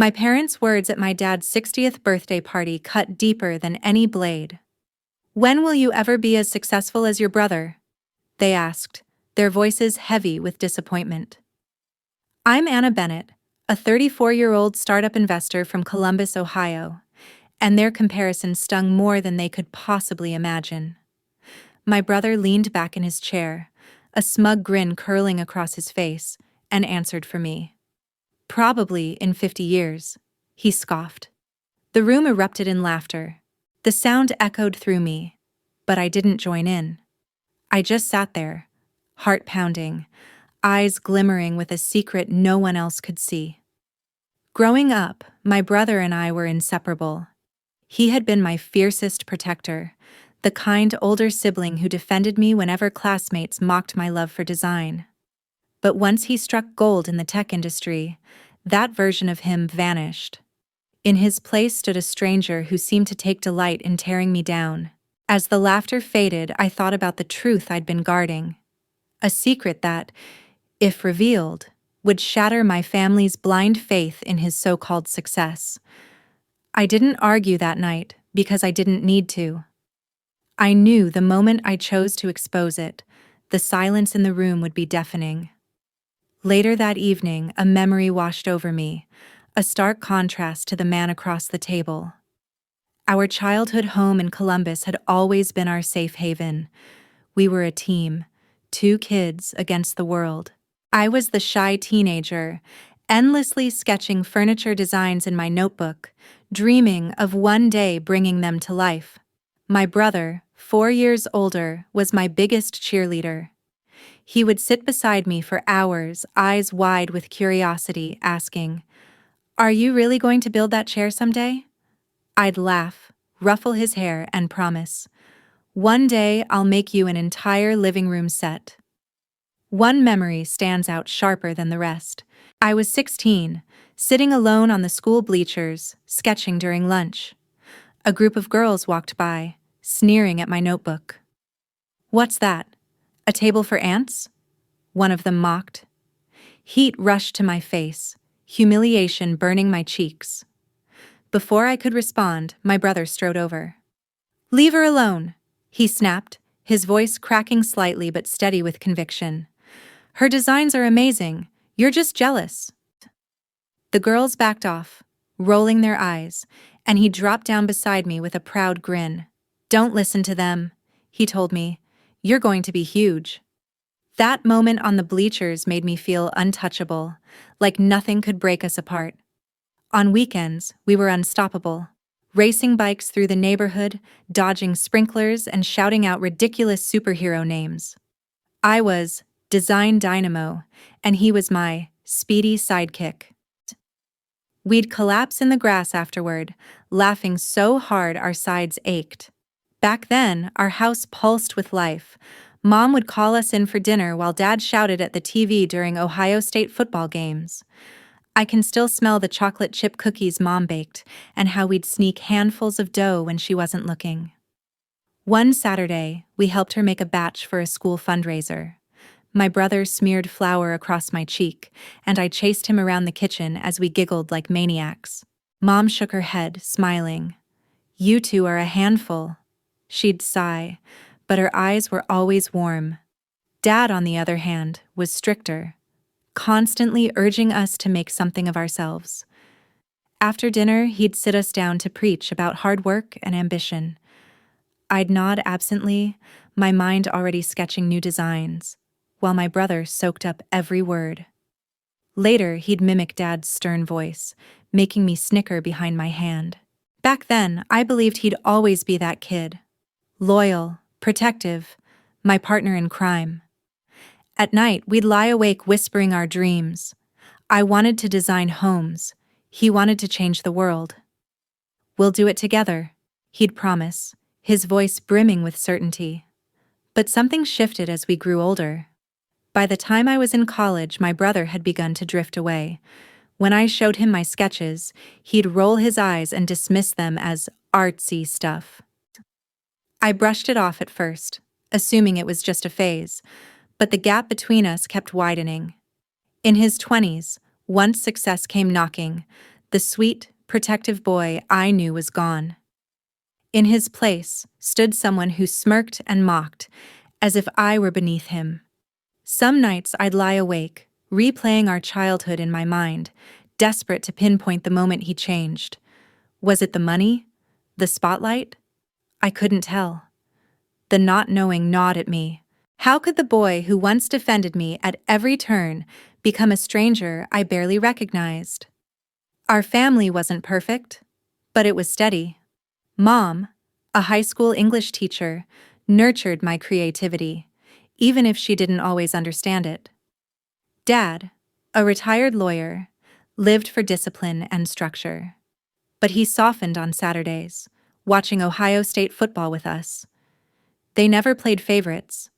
My parents' words at my dad's 60th birthday party cut deeper than any blade. "When will you ever be as successful as your brother?" they asked, their voices heavy with disappointment. I'm Anna Bennett, a 34-year-old startup investor from Columbus, Ohio, and their comparison stung more than they could possibly imagine. My brother leaned back in his chair, a smug grin curling across his face, and answered for me. "Probably in 50 years, he scoffed. The room erupted in laughter. The sound echoed through me, but I didn't join in. I just sat there, heart pounding, eyes glimmering with a secret no one else could see. Growing up, my brother and I were inseparable. He had been my fiercest protector, the kind older sibling who defended me whenever classmates mocked my love for design. But once he struck gold in the tech industry, that version of him vanished. In his place stood a stranger who seemed to take delight in tearing me down. As the laughter faded, I thought about the truth I'd been guarding. A secret that, if revealed, would shatter my family's blind faith in his so-called success. I didn't argue that night because I didn't need to. I knew the moment I chose to expose it, the silence in the room would be deafening. Later that evening, a memory washed over me, a stark contrast to the man across the table. Our childhood home in Columbus had always been our safe haven. We were a team, 2 kids against the world. I was the shy teenager, endlessly sketching furniture designs in my notebook, dreaming of one day bringing them to life. My brother, 4 years older, was my biggest cheerleader. He would sit beside me for hours, eyes wide with curiosity, asking, "Are you really going to build that chair someday?" I'd laugh, ruffle his hair, and promise, "One day I'll make you an entire living room set." One memory stands out sharper than the rest. I was 16, sitting alone on the school bleachers, sketching during lunch. A group of girls walked by, sneering at my notebook. "What's that? A table for ants?" one of them mocked. Heat rushed to my face, humiliation burning my cheeks. Before I could respond, my brother strode over. "Leave her alone," he snapped, his voice cracking slightly but steady with conviction. "Her designs are amazing. You're just jealous." The girls backed off, rolling their eyes, and he dropped down beside me with a proud grin. "Don't listen to them," he told me. "You're going to be huge." That moment on the bleachers made me feel untouchable, like nothing could break us apart. On weekends, we were unstoppable, racing bikes through the neighborhood, dodging sprinklers, and shouting out ridiculous superhero names. I was Design Dynamo, and he was my speedy sidekick. We'd collapse in the grass afterward, laughing so hard our sides ached. Back then, our house pulsed with life. Mom would call us in for dinner while Dad shouted at the TV during Ohio State football games. I can still smell the chocolate chip cookies Mom baked and how we'd sneak handfuls of dough when she wasn't looking. One Saturday, we helped her make a batch for a school fundraiser. My brother smeared flour across my cheek, and I chased him around the kitchen as we giggled like maniacs. Mom shook her head, smiling. "You two are a handful." She'd sigh, but her eyes were always warm. Dad, on the other hand, was stricter, constantly urging us to make something of ourselves. After dinner, he'd sit us down to preach about hard work and ambition. I'd nod absently, my mind already sketching new designs, while my brother soaked up every word. Later, he'd mimic Dad's stern voice, making me snicker behind my hand. Back then, I believed he'd always be that kid. Loyal, protective, my partner in crime. At night, we'd lie awake whispering our dreams. I wanted to design homes. He wanted to change the world. "We'll do it together," he'd promise, his voice brimming with certainty. But something shifted as we grew older. By the time I was in college, my brother had begun to drift away. When I showed him my sketches, he'd roll his eyes and dismiss them as artsy stuff. I brushed it off at first, assuming it was just a phase, but the gap between us kept widening. In his 20s, once success came knocking, The sweet, protective boy I knew was gone. In his place stood someone who smirked and mocked, as if I were beneath him. Some nights I'd lie awake, replaying our childhood in my mind, desperate to pinpoint the moment he changed. Was it the money? The spotlight? I couldn't tell. The not knowing gnawed at me. How could the boy who once defended me at every turn become a stranger I barely recognized? Our family wasn't perfect, but it was steady. Mom, a high school English teacher, nurtured my creativity, even if she didn't always understand it. Dad, a retired lawyer, lived for discipline and structure. But he softened on Saturdays, watching Ohio State football with us. They never played favorites,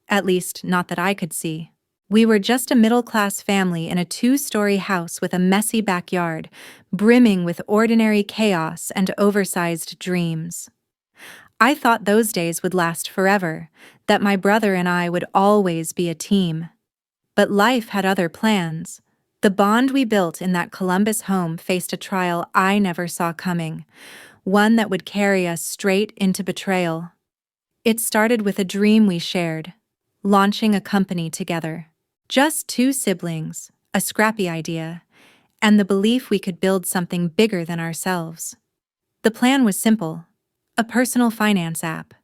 at least not that I could see. We were just a middle-class family in a 2-story house with a messy backyard, brimming with ordinary chaos and oversized dreams. I thought those days would last forever, that my brother and I would always be a team. But life had other plans. The bond we built in that Columbus home faced a trial I never saw coming, one that would carry us straight into betrayal. It started with a dream we shared, launching a company together. Just 2 siblings, a scrappy idea, and the belief we could build something bigger than ourselves. The plan was simple, a personal finance app.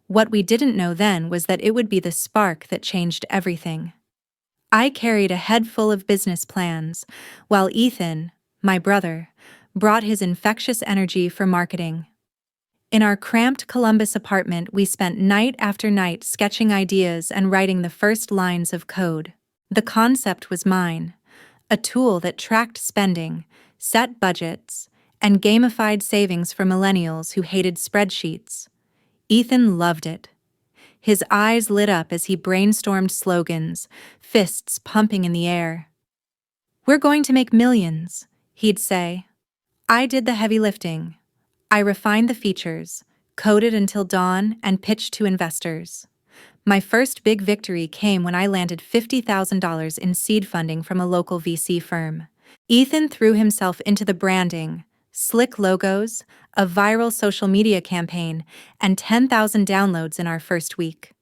What we didn't know then was that it would be the spark that changed everything. I carried a head full of business plans, while Ethan, my brother, brought his infectious energy for marketing. In our cramped Columbus apartment, we spent night after night sketching ideas and writing the first lines of code. The concept was mine, a tool that tracked spending, set budgets, and gamified savings for millennials who hated spreadsheets. Ethan loved it. His eyes lit up as he brainstormed slogans, fists pumping in the air. "We're going to make millions," he'd say. I did the heavy lifting. I refined the features, coded until dawn, and pitched to investors. My first big victory came when I landed $50,000 in seed funding from a local VC firm. Ethan threw himself into the branding, slick logos, a viral social media campaign, and 10,000 downloads in our first week.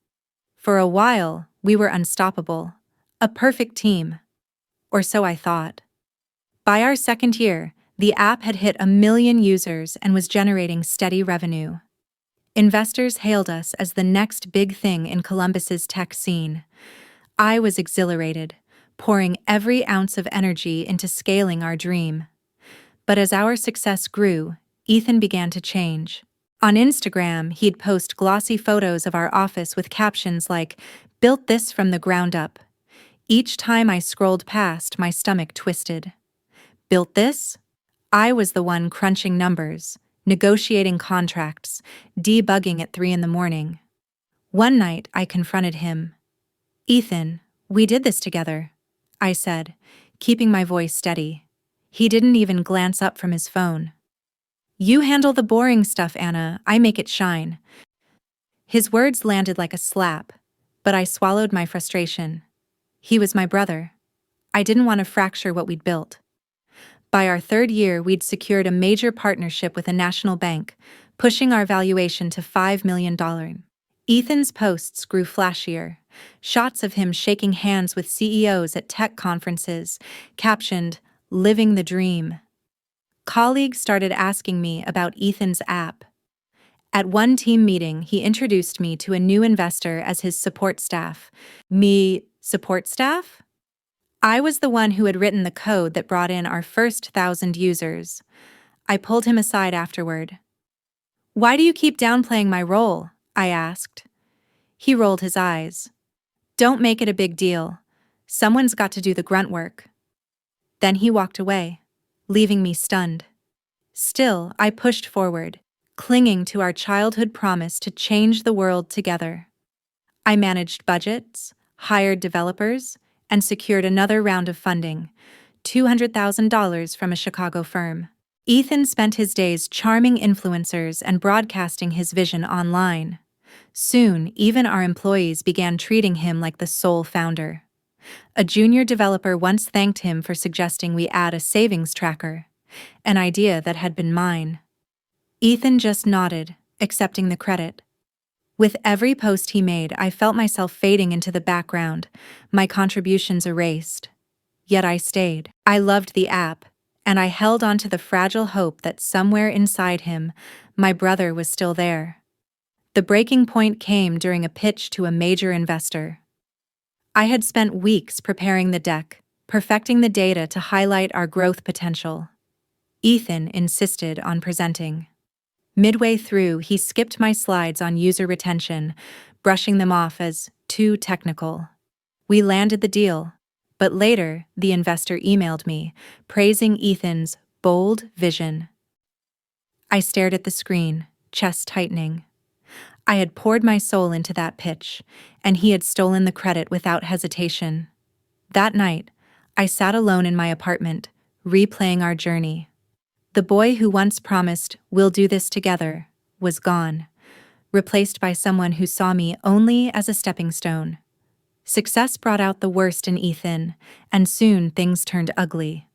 For a while, we were unstoppable, a perfect team. Or so I thought. By our second year, the app had hit 1 million users and was generating steady revenue. Investors hailed us as the next big thing in Columbus's tech scene. I was exhilarated, pouring every ounce of energy into scaling our dream. But as our success grew, Ethan began to change. On Instagram, he'd post glossy photos of our office with captions like, "Built this from the ground up." Each time I scrolled past, my stomach twisted. Built this? I was the one crunching numbers, negotiating contracts, debugging at 3 a.m. One night, I confronted him. "Ethan, we did this together," I said, keeping my voice steady. He didn't even glance up from his phone. "You handle the boring stuff, Anna. I make it shine." His words landed like a slap, but I swallowed my frustration. He was my brother. I didn't want to fracture what we'd built. By our 3rd year, we'd secured a major partnership with a national bank, pushing our valuation to $5 million. Ethan's posts grew flashier, shots of him shaking hands with CEOs at tech conferences, captioned, "Living the Dream." Colleagues started asking me about Ethan's app. At one team meeting, he introduced me to a new investor as his support staff. Me, support staff? I was the one who had written the code that brought in our first 1,000 users. I pulled him aside afterward. "Why do you keep downplaying my role?" I asked. He rolled his eyes. "Don't make it a big deal. Someone's got to do the grunt work." Then he walked away, leaving me stunned. Still, I pushed forward, clinging to our childhood promise to change the world together. I managed budgets, hired developers, and secured another round of funding, $200,000 from a Chicago firm. Ethan spent his days charming influencers and broadcasting his vision online. Soon, even our employees began treating him like the sole founder. A junior developer once thanked him for suggesting we add a savings tracker. an idea that had been mine. Ethan just nodded, accepting the credit. With every post he made, I felt myself fading into the background, my contributions erased. Yet I stayed. I loved the app, and I held on to the fragile hope that somewhere inside him, my brother was still there. The breaking point came during a pitch to a major investor. I had spent weeks preparing the deck, perfecting the data to highlight our growth potential. Ethan insisted on presenting. Midway through, he skipped my slides on user retention, brushing them off as too technical. We landed the deal, but later the investor emailed me, praising Ethan's bold vision. I stared at the screen, chest tightening. I had poured my soul into that pitch, and he had stolen the credit without hesitation. That night, I sat alone in my apartment, replaying our journey. The boy who once promised, "We'll do this together," was gone, replaced by someone who saw me only as a stepping stone. Success brought out the worst in Ethan, and soon things turned ugly.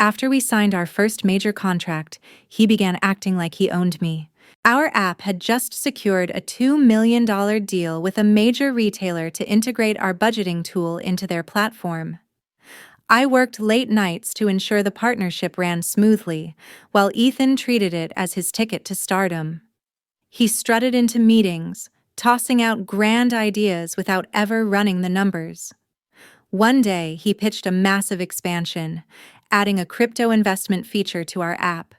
After we signed our first major contract, he began acting like he owned me. Our app had just secured a $2 million deal with a major retailer to integrate our budgeting tool into their platform. I worked late nights to ensure the partnership ran smoothly, while Ethan treated it as his ticket to stardom. He strutted into meetings, tossing out grand ideas without ever running the numbers. One day, he pitched a massive expansion, adding a crypto investment feature to our app.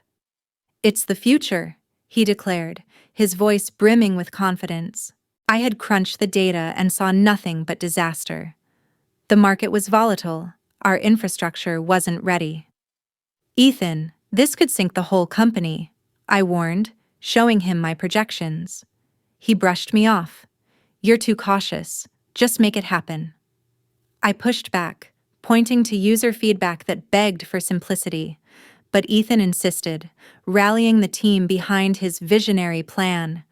"It's the future," he declared, his voice brimming with confidence. I had crunched the data and saw nothing but disaster. The market was volatile. Our infrastructure wasn't ready. "Ethan, this could sink the whole company," I warned, showing him my projections. He brushed me off. "You're too cautious. Just make it happen." I pushed back, pointing to user feedback that begged for simplicity. But Ethan insisted, rallying the team behind his visionary plan.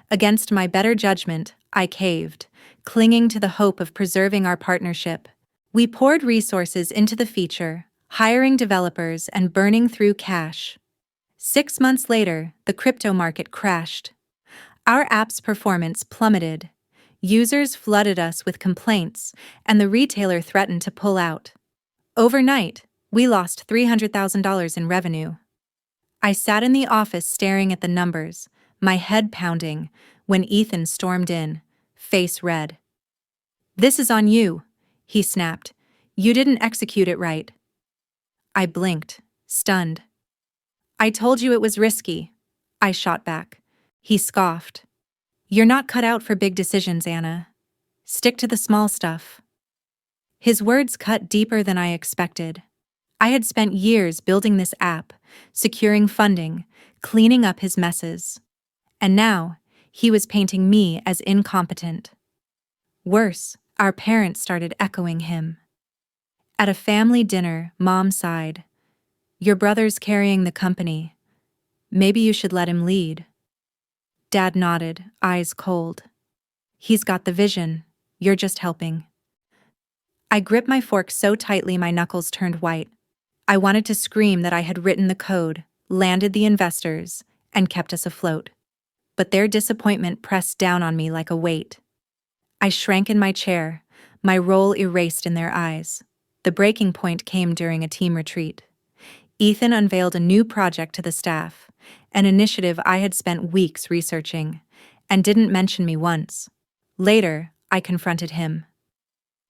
Against my better judgment, I caved, clinging to the hope of preserving our partnership. We poured resources into the feature, hiring developers and burning through cash. 6 months later, the crypto market crashed. Our app's performance plummeted. Users flooded us with complaints, and the retailer threatened to pull out. Overnight, we lost $300,000 in revenue. I sat in the office staring at the numbers, my head pounding, when Ethan stormed in, face red. "This is on you," he snapped. "You didn't execute it right." I blinked, stunned. "I told you it was risky," I shot back. He scoffed. "You're not cut out for big decisions, Anna. Stick to the small stuff." His words cut deeper than I expected. I had spent years building this app, securing funding, cleaning up his messes. And now, he was painting me as incompetent. Worse, our parents started echoing him. At a family dinner, Mom sighed. "Your brother's carrying the company. Maybe you should let him lead." Dad nodded, eyes cold. "He's got the vision. You're just helping." I gripped my fork so tightly my knuckles turned white. I wanted to scream that I had written the code, landed the investors, and kept us afloat. But their disappointment pressed down on me like a weight. I shrank in my chair, my role erased in their eyes. The breaking point came during a team retreat. Ethan unveiled a new project to the staff, an initiative I had spent weeks researching, and didn't mention me once. Later, I confronted him.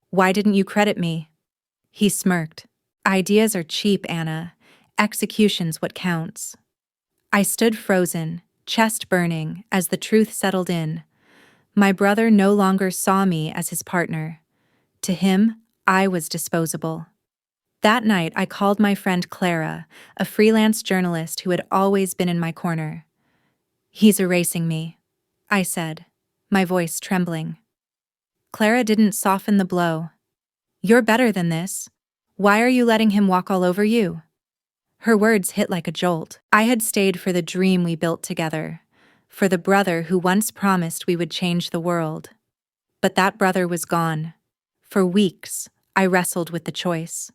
"Why didn't you credit me?" He smirked. "Ideas are cheap, Anna. Execution's what counts." I stood frozen, chest burning, as the truth settled in. My brother no longer saw me as his partner. To him, I was disposable. That night, I called my friend Clara, a freelance journalist who had always been in my corner. "He's erasing me," I said, my voice trembling. Clara didn't soften the blow. "You're better than this. Why are you letting him walk all over you?" Her words hit like a jolt. I had stayed for the dream we built together, for the brother who once promised we would change the world. But that brother was gone. For weeks, I wrestled with the choice.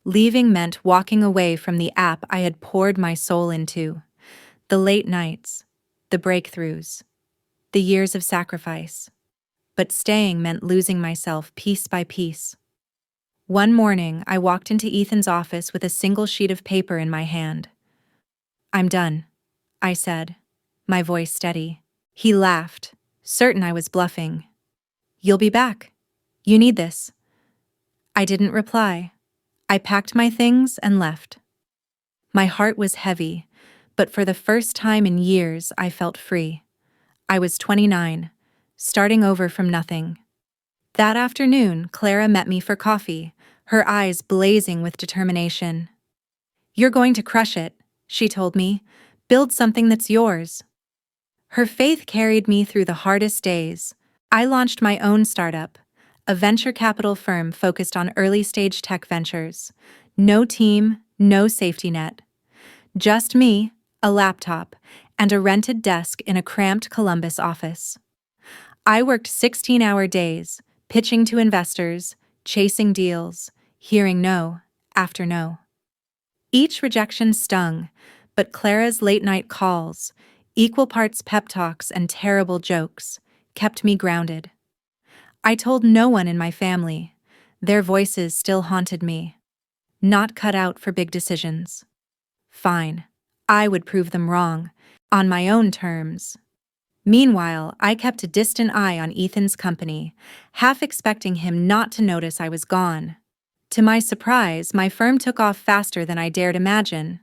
Leaving meant walking away from the app I had poured my soul into. The late nights, the breakthroughs, the years of sacrifice. But staying meant losing myself piece by piece. One morning, I walked into Ethan's office with a single sheet of paper in my hand. "I'm done," I said, my voice steady. He laughed, certain I was bluffing. "You'll be back. You need this." I didn't reply. I packed my things and left. My heart was heavy, but for the first time in years, I felt free. I was 29, starting over from nothing. That afternoon, Clara met me for coffee, her eyes blazing with determination. "You're going to crush it," she told me. "Build something that's yours." Her faith carried me through the hardest days. I launched my own startup, a venture capital firm focused on early-stage tech ventures. No team, no safety net. Just me, a laptop, and a rented desk in a cramped Columbus office. I worked 16-hour days, pitching to investors, chasing deals, hearing no after no. Each rejection stung, but Clara's late-night calls, equal parts pep talks and terrible jokes, kept me grounded. I told no one in my family. Their voices still haunted me. Not cut out for big decisions. Fine. I would prove them wrong, on my own terms. Meanwhile, I kept a distant eye on Ethan's company, half expecting him not to notice I was gone. To my surprise, my firm took off faster than I dared imagine.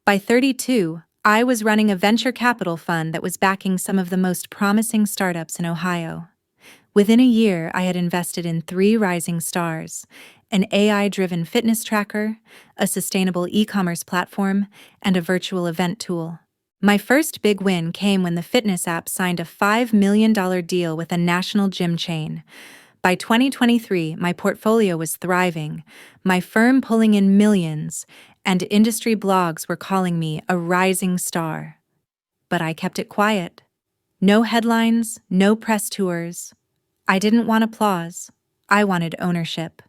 By 32, I was running a venture capital fund that was backing some of the most promising startups in Ohio. Within a year, I had invested in 3 rising stars: an AI-driven fitness tracker, a sustainable e-commerce platform, and a virtual event tool. My first big win came when the fitness app signed a $5 million deal with a national gym chain. By 2023, my portfolio was thriving, my firm pulling in millions, and industry blogs were calling me a rising star. But I kept it quiet. No headlines, no press tours. I didn't want applause. I wanted ownership.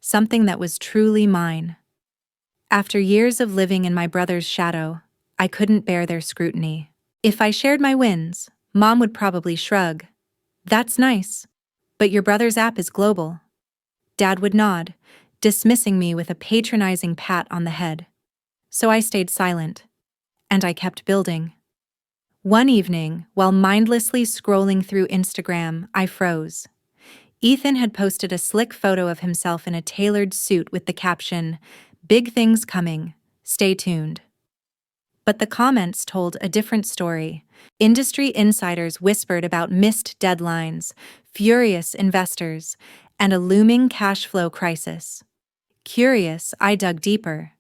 Something that was truly mine. After years of living in my brother's shadow, I couldn't bear their scrutiny. If I shared my wins, Mom would probably shrug. "That's nice, but your brother's app is global." Dad would nod, dismissing me with a patronizing pat on the head. So I stayed silent, and I kept building. One evening, while mindlessly scrolling through Instagram, I froze. Ethan had posted a slick photo of himself in a tailored suit with the caption, "Big things coming, stay tuned." But the comments told a different story. Industry insiders whispered about missed deadlines, furious investors, and a looming cash flow crisis. Curious, I dug deeper,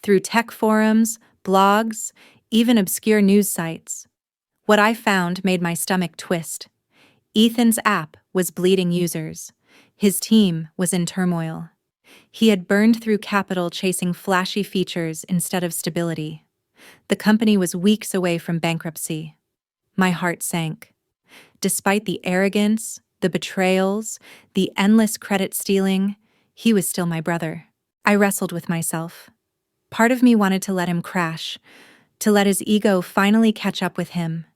through tech forums, blogs, even obscure news sites. What I found made my stomach twist. Ethan's app was bleeding users. His team was in turmoil. He had burned through capital chasing flashy features instead of stability. The company was weeks away from bankruptcy. My heart sank. Despite the arrogance, the betrayals, the endless credit stealing, he was still my brother. I wrestled with myself. Part of me wanted to let him crash, to let his ego finally catch up with him.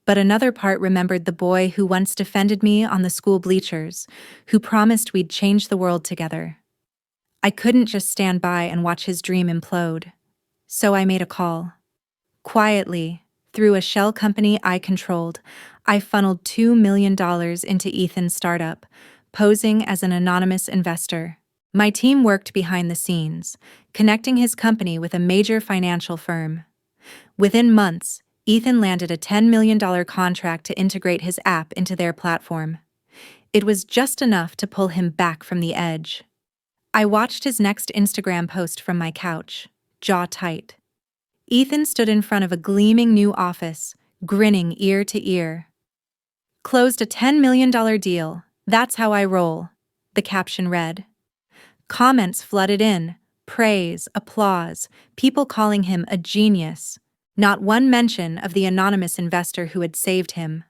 But another part remembered the boy who once defended me on the school bleachers, who promised we'd change the world together. I couldn't just stand by and watch his dream implode. So I made a call. Quietly, through a shell company I controlled, I funneled $2 million into Ethan's startup, posing as an anonymous investor. My team worked behind the scenes, connecting his company with a major financial firm. Within months, Ethan landed a $10 million contract to integrate his app into their platform. It was just enough to pull him back from the edge. I watched his next Instagram post from my couch, jaw tight. Ethan stood in front of a gleaming new office, grinning ear to ear. "Closed a $10 million deal. That's how I roll," the caption read. Comments flooded in, praise, applause, people calling him a genius. Not one mention of the anonymous investor who had saved him.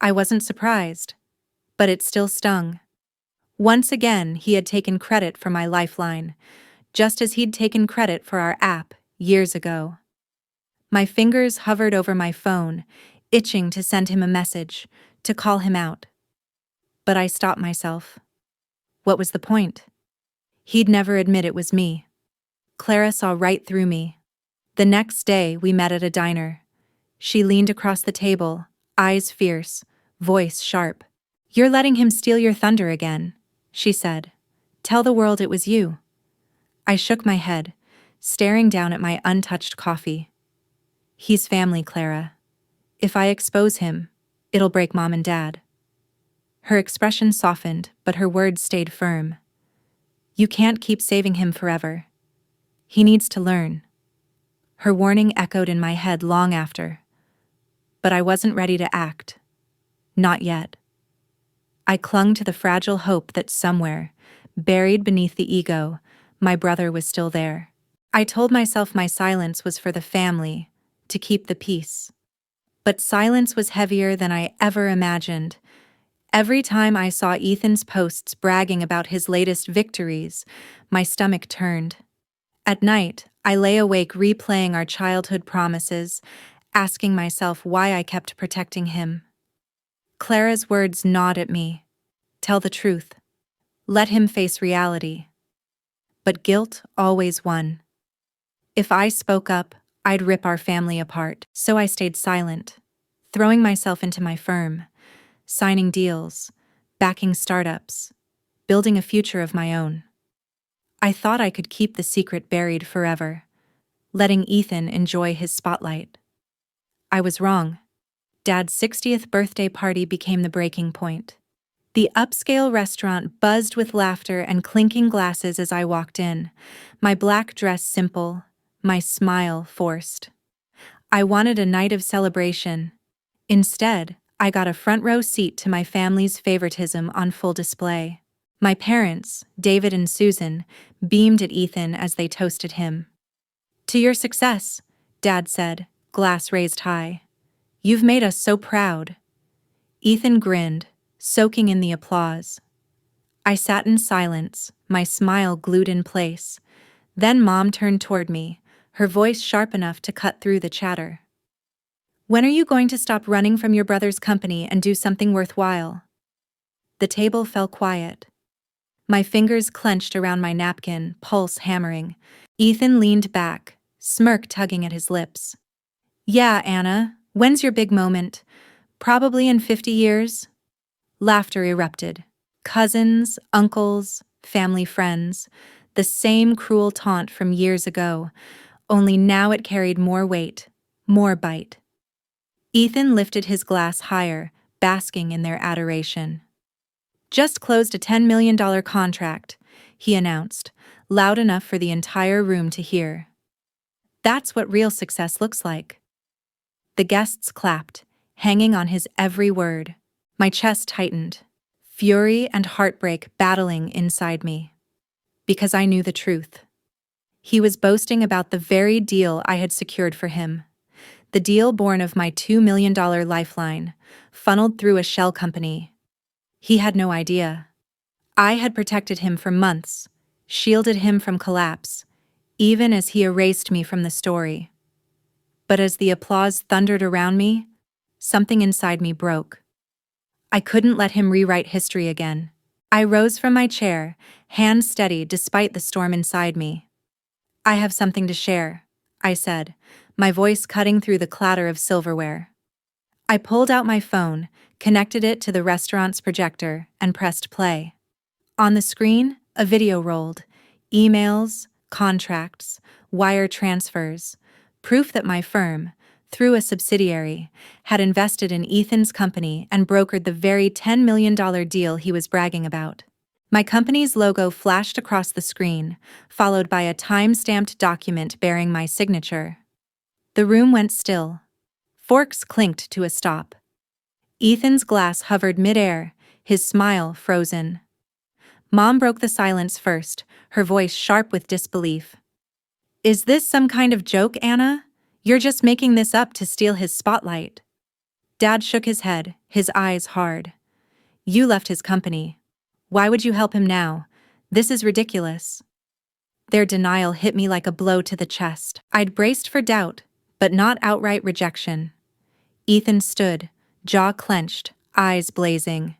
I wasn't surprised, but it still stung. Once again, he had taken credit for my lifeline, just as he'd taken credit for our app years ago. My fingers hovered over my phone, itching to send him a message, to call him out. But I stopped myself. What was the point? He'd never admit it was me. Clara saw right through me. The next day, we met at a diner. She leaned across the table, eyes fierce, voice sharp. "You're letting him steal your thunder again," she said. "Tell the world it was you." I shook my head, staring down at my untouched coffee. "He's family, Clara. If I expose him, it'll break Mom and Dad." Her expression softened, but her words stayed firm. "You can't keep saving him forever. He needs to learn." Her warning echoed in my head long after. But I wasn't ready to act. Not yet. I clung to the fragile hope that somewhere, buried beneath the ego, my brother was still there. I told myself my silence was for the family, to keep the peace. But silence was heavier than I ever imagined. Every time I saw Ethan's posts bragging about his latest victories, my stomach turned. At night, I lay awake replaying our childhood promises, asking myself why I kept protecting him. Clara's words gnawed at me. Tell the truth. Let him face reality. But guilt always won. If I spoke up, I'd rip our family apart, so I stayed silent, throwing myself into my firm, signing deals, backing startups, building a future of my own. I thought I could keep the secret buried forever, letting Ethan enjoy his spotlight. I was wrong. Dad's 60th birthday party became the breaking point. The upscale restaurant buzzed with laughter and clinking glasses as I walked in, my black dress simple, my smile forced. I wanted a night of celebration. Instead, I got a front row seat to my family's favoritism on full display. My parents, David and Susan, beamed at Ethan as they toasted him. "To your success," Dad said, glass raised high. "You've made us so proud." Ethan grinned, soaking in the applause. I sat in silence, my smile glued in place. Then Mom turned toward me, her voice sharp enough to cut through the chatter. "When are you going to stop running from your brother's company and do something worthwhile?" The table fell quiet. My fingers clenched around my napkin, pulse hammering. Ethan leaned back, smirk tugging at his lips. "Yeah, Anna, when's your big moment? Probably in 50 years? Laughter erupted. Cousins, uncles, family friends. The same cruel taunt from years ago, only now it carried more weight, more bite. Ethan lifted his glass higher, basking in their adoration. "Just closed a $10 million contract," he announced, loud enough for the entire room to hear. "That's what real success looks like." The guests clapped, hanging on his every word. My chest tightened, fury and heartbreak battling inside me. Because I knew the truth. He was boasting about the very deal I had secured for him. The deal born of my $2 million lifeline, funneled through a shell company. He had no idea. I had protected him for months, shielded him from collapse, even as he erased me from the story. But as the applause thundered around me, something inside me broke. I couldn't let him rewrite history again. I rose from my chair, hands steady despite the storm inside me. "I have something to share," I said, my voice cutting through the clatter of silverware. I pulled out my phone, connected it to the restaurant's projector, and pressed play. On the screen, a video rolled. Emails, contracts, wire transfers, proof that my firm, through a subsidiary, had invested in Ethan's company and brokered the very $10 million deal he was bragging about. My company's logo flashed across the screen, followed by a time-stamped document bearing my signature. The room went still. Forks clinked to a stop. Ethan's glass hovered mid-air, his smile frozen. Mom broke the silence first, her voice sharp with disbelief. "Is this some kind of joke, Anna? You're just making this up to steal his spotlight." Dad shook his head, his eyes hard. "You left his company. Why would you help him now? This is ridiculous." Their denial hit me like a blow to the chest. I'd braced for doubt, but not outright rejection. Ethan stood, jaw clenched, eyes blazing.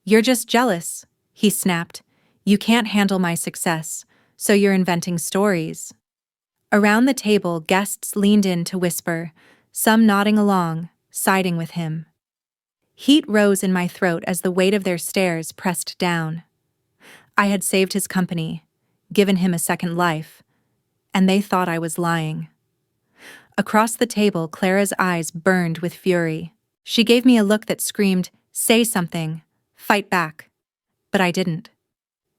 "You're just jealous," he snapped. "You can't handle my success, so you're inventing stories." Around the table, guests leaned in to whisper, some nodding along, siding with him. Heat rose in my throat as the weight of their stares pressed down. I had saved his company, given him a second life, and they thought I was lying. Across the table, Clara's eyes burned with fury. She gave me a look that screamed, "Say something, fight back." But I didn't.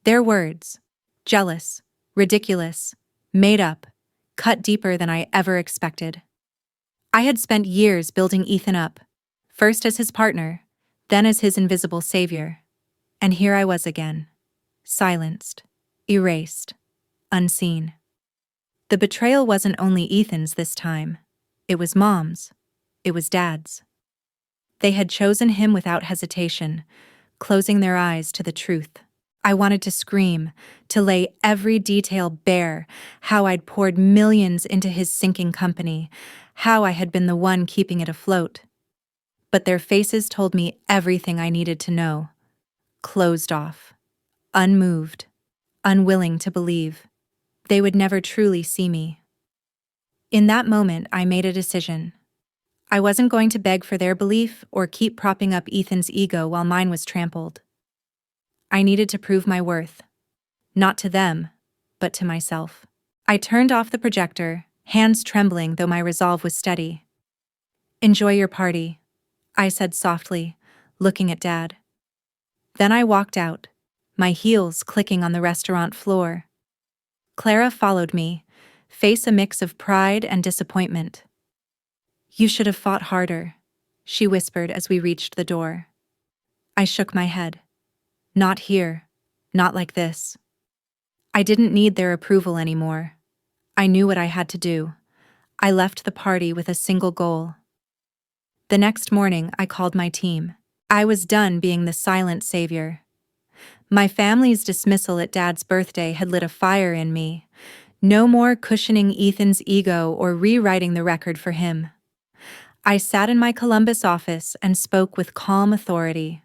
Their words, jealous, ridiculous, made up, cut deeper than I ever expected. I had spent years building Ethan up, first as his partner, then as his invisible savior. And here I was again, silenced, erased, unseen. The betrayal wasn't only Ethan's this time. It was Mom's. It was Dad's. They had chosen him without hesitation, closing their eyes to the truth. I wanted to scream, to lay every detail bare, how I'd poured millions into his sinking company, how I had been the one keeping it afloat. But their faces told me everything I needed to know. Closed off, unmoved, unwilling to believe. They would never truly see me. In that moment, I made a decision. I wasn't going to beg for their belief or keep propping up Ethan's ego while mine was trampled. I needed to prove my worth. Not to them, but to myself. I turned off the projector, hands trembling though my resolve was steady. "Enjoy your party," I said softly, looking at Dad. Then I walked out, my heels clicking on the restaurant floor. Clara followed me, face a mix of pride and disappointment. "You should have fought harder," she whispered as we reached the door. I shook my head. "Not here. Not like this." I didn't need their approval anymore. I knew what I had to do. I left the party with a single goal. The next morning, I called my team. I was done being the silent savior. My family's dismissal at Dad's birthday had lit a fire in me. No more cushioning Ethan's ego or rewriting the record for him. I sat in my Columbus office and spoke with calm authority.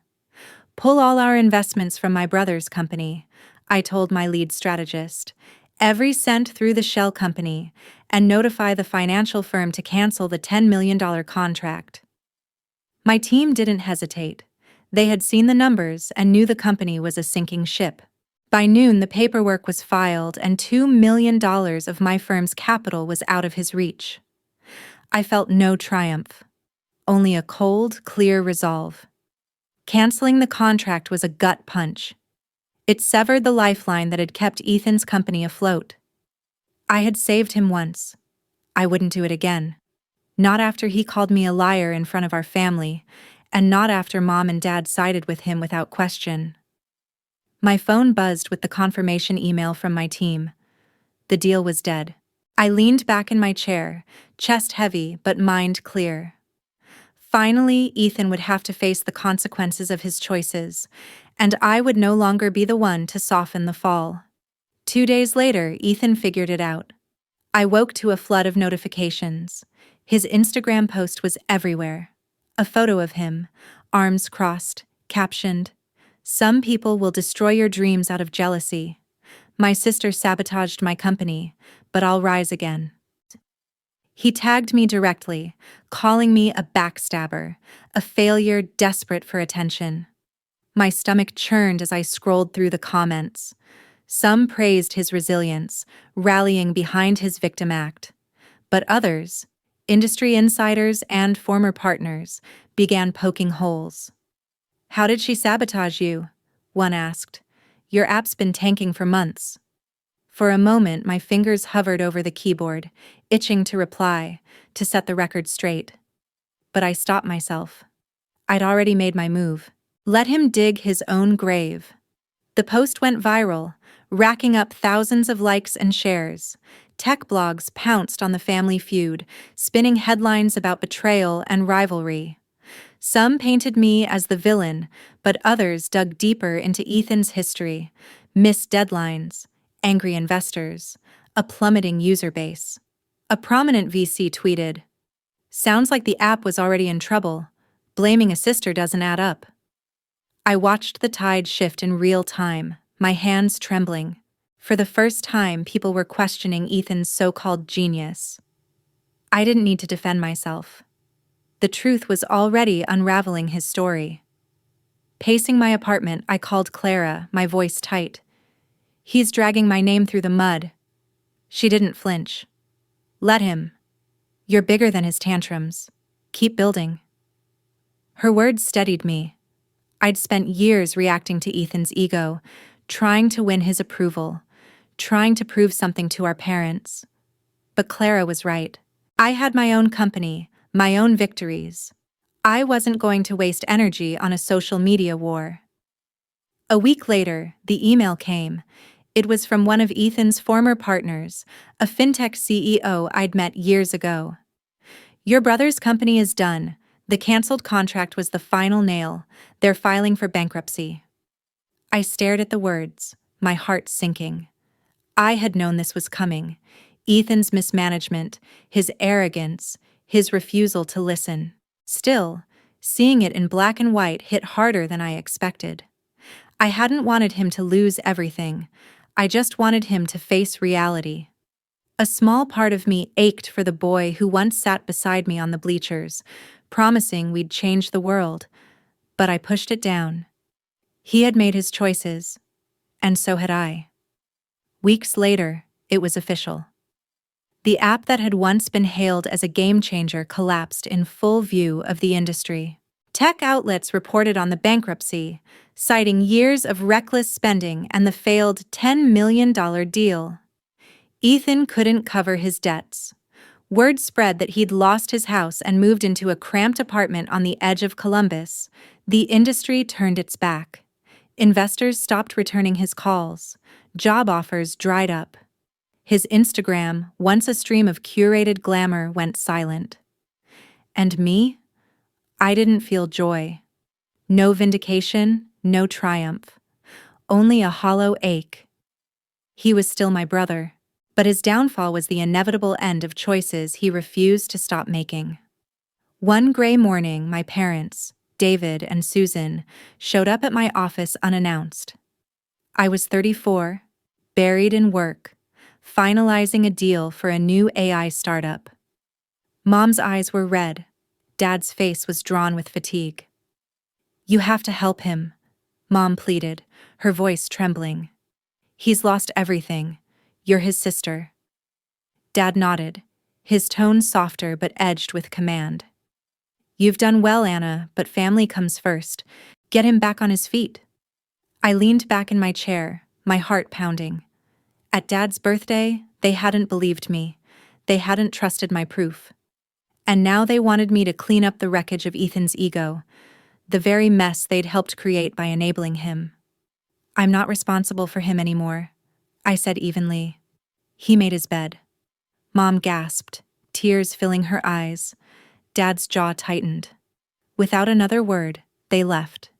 "Pull all our investments from my brother's company," I told my lead strategist. "Every cent through the shell company, and notify the financial firm to cancel the $10 million contract." My team didn't hesitate. They had seen the numbers and knew the company was a sinking ship. By noon, the paperwork was filed and $2 million of my firm's capital was out of his reach. I felt no triumph, only a cold, clear resolve. Canceling the contract was a gut punch. It severed the lifeline that had kept Ethan's company afloat. I had saved him once. I wouldn't do it again. Not after he called me a liar in front of our family, and not after Mom and Dad sided with him without question. My phone buzzed with the confirmation email from my team. The deal was dead. I leaned back in my chair, chest heavy but mind clear. Finally, Ethan would have to face the consequences of his choices, and I would no longer be the one to soften the fall. 2 days later, Ethan figured it out. I woke to a flood of notifications. His Instagram post was everywhere. A photo of him, arms crossed, captioned, "Some people will destroy your dreams out of jealousy. My sister sabotaged my company, but I'll rise again." He tagged me directly, calling me a backstabber, a failure desperate for attention. My stomach churned as I scrolled through the comments. Some praised his resilience, rallying behind his victim act. But others, industry insiders and former partners, began poking holes. "How did she sabotage you?" one asked. "Your app's been tanking for months." For a moment, my fingers hovered over the keyboard, itching to reply, to set the record straight. But I stopped myself. I'd already made my move. Let him dig his own grave. The post went viral, racking up thousands of likes and shares. Tech blogs pounced on the family feud, spinning headlines about betrayal and rivalry. Some painted me as the villain, but others dug deeper into Ethan's history, missed deadlines, angry investors, a plummeting user base. A prominent VC tweeted, "Sounds like the app was already in trouble. Blaming a sister doesn't add up." I watched the tide shift in real time, my hands trembling. For the first time, people were questioning Ethan's so-called genius. I didn't need to defend myself. The truth was already unraveling his story. Pacing my apartment, I called Clara, my voice tight. "He's dragging my name through the mud." She didn't flinch. "Let him. You're bigger than his tantrums. Keep building." Her words steadied me. I'd spent years reacting to Ethan's ego, trying to win his approval, trying to prove something to our parents. But Clara was right. I had my own company, my own victories. I wasn't going to waste energy on a social media war. A week later, the email came. It was from one of Ethan's former partners, a fintech CEO I'd met years ago. "Your brother's company is done. The canceled contract was the final nail. They're filing for bankruptcy." I stared at the words, my heart sinking. I had known this was coming. Ethan's mismanagement, his arrogance, his refusal to listen. Still, seeing it in black and white hit harder than I expected. I hadn't wanted him to lose everything. I just wanted him to face reality. A small part of me ached for the boy who once sat beside me on the bleachers, promising we'd change the world, but I pushed it down. He had made his choices, and so had I. Weeks later, it was official. The app that had once been hailed as a game-changer collapsed in full view of the industry. Tech outlets reported on the bankruptcy, citing years of reckless spending and the failed $10 million deal. Ethan couldn't cover his debts. Word spread that he'd lost his house and moved into a cramped apartment on the edge of Columbus. The industry turned its back. Investors stopped returning his calls. Job offers dried up. His Instagram, once a stream of curated glamour, went silent. And me? I didn't feel joy. No vindication, no triumph. Only a hollow ache. He was still my brother, but his downfall was the inevitable end of choices he refused to stop making. One gray morning, my parents, David and Susan, showed up at my office unannounced. I was 34, buried in work, finalizing a deal for a new AI startup. Mom's eyes were red. Dad's face was drawn with fatigue. "You have to help him," Mom pleaded, her voice trembling. "He's lost everything. You're his sister." Dad nodded, his tone softer but edged with command. "You've done well, Anna, but family comes first. Get him back on his feet." I leaned back in my chair, my heart pounding. At Dad's birthday, they hadn't believed me. They hadn't trusted my proof. And now they wanted me to clean up the wreckage of Ethan's ego, the very mess they'd helped create by enabling him. "I'm not responsible for him anymore," I said evenly. "He made his bed." Mom gasped, tears filling her eyes. Dad's jaw tightened. Without another word, they left,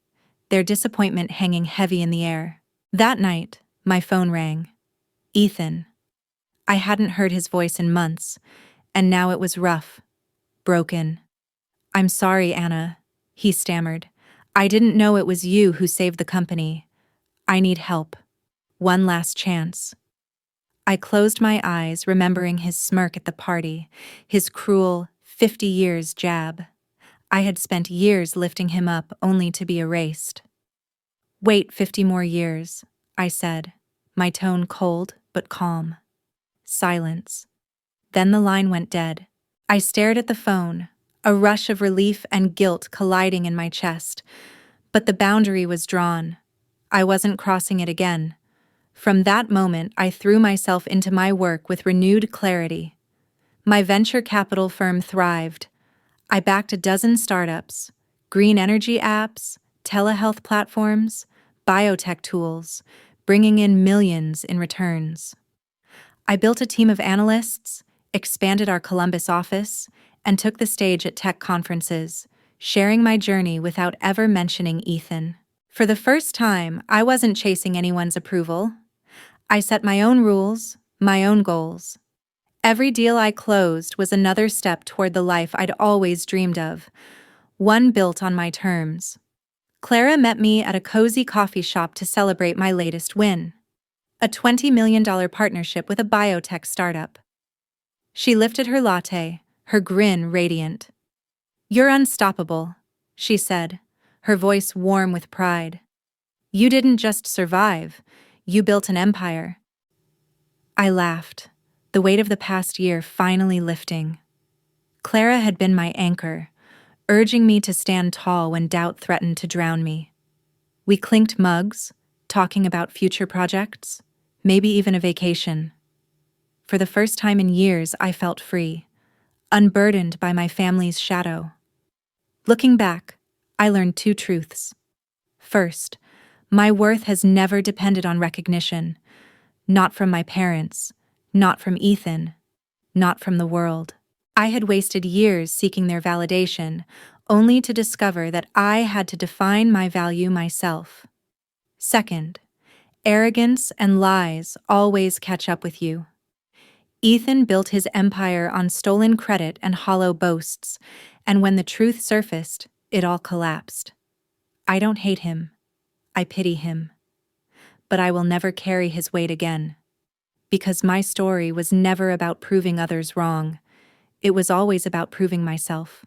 their disappointment hanging heavy in the air. That night, my phone rang. Ethan. I hadn't heard his voice in months, and now it was rough, broken. "I'm sorry, Anna," he stammered. "I didn't know it was you who saved the company. I need help. One last chance." I closed my eyes, remembering his smirk at the party, his cruel 50 years jab. I had spent years lifting him up only to be erased. "Wait 50 more years," I said, my tone cold but calm. Silence. Then the line went dead. I stared at the phone, a rush of relief and guilt colliding in my chest. But the boundary was drawn. I wasn't crossing it again. From that moment, I threw myself into my work with renewed clarity. My venture capital firm thrived. I backed a dozen startups, green energy apps, telehealth platforms, biotech tools, bringing in millions in returns. I built a team of analysts, expanded our Columbus office, and took the stage at tech conferences, sharing my journey without ever mentioning Ethan. For the first time, I wasn't chasing anyone's approval. I set my own rules, my own goals. Every deal I closed was another step toward the life I'd always dreamed of, one built on my terms. Clara met me at a cozy coffee shop to celebrate my latest win, a $20 million partnership with a biotech startup. She lifted her latte, her grin radiant. "You're unstoppable," she said, her voice warm with pride. "You didn't just survive, you built an empire." I laughed, the weight of the past year finally lifting. Clara had been my anchor, urging me to stand tall when doubt threatened to drown me. We clinked mugs, talking about future projects, maybe even a vacation. For the first time in years, I felt free, unburdened by my family's shadow. Looking back, I learned two truths. First, my worth has never depended on recognition, not from my parents, not from Ethan, not from the world. I had wasted years seeking their validation, only to discover that I had to define my value myself. Second, arrogance and lies always catch up with you. Ethan built his empire on stolen credit and hollow boasts, and when the truth surfaced, it all collapsed. I don't hate him. I pity him. But I will never carry his weight again. Because my story was never about proving others wrong. It was always about proving myself.